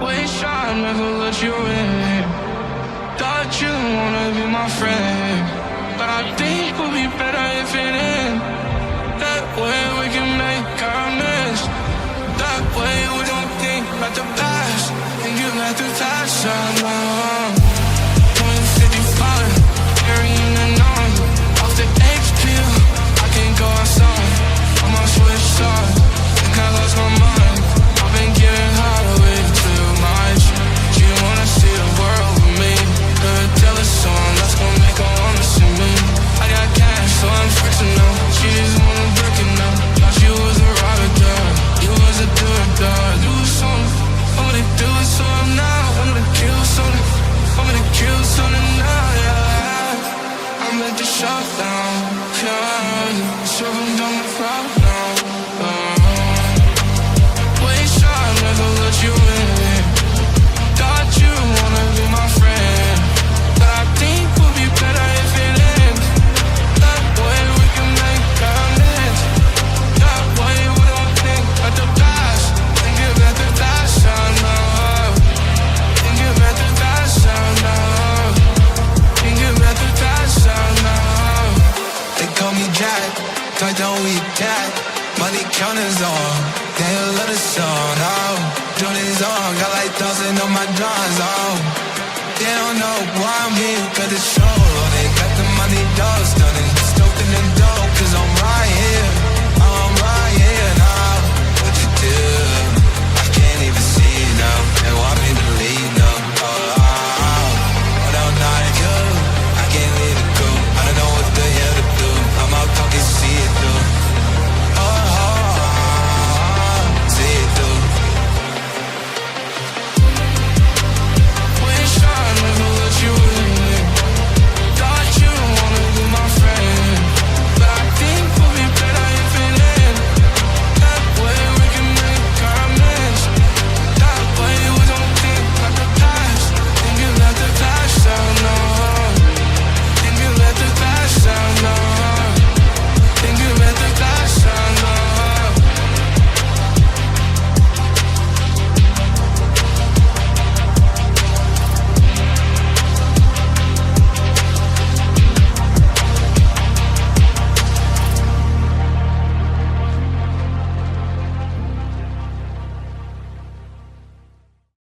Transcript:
Wish I never let you in. Thought you wanna be my friend, but I think we'll be better if it ends. That way we can make amends. That way we don't think about the past and get back to that summer. 155, carrying the on. Off the X pill, I can go outside. I'm on switch sides, think I lost my mind. I've been getting high way too much. She wanna see the world with me. Could tell her song that's gonna make her wanna see me. I got cash, so I'm flexing now. She just wanna break it now. Thought you was a rider, girl. You was a good dog. Do something, I'm gonna do it so now. I'm gonna kill something, I'm gonna kill something now, yeah. I'm at the shop down, yeah. So I'm done with crowd now, wish I never let you in. Thought you wanna be my friend, but I think we'll be better if it ends. That way we can make amends. That way we don't think about the past and get back to that sound now. And get back to that sound now. And get back to that sound now. They call me Jack, tight down we cat. Money counters on, they love the song, oh. Jordan's on, got like 1,000 on my drawers, oh. They don't know why I'm here, cause it's show. They got the money, dogs stunning. Stoked in the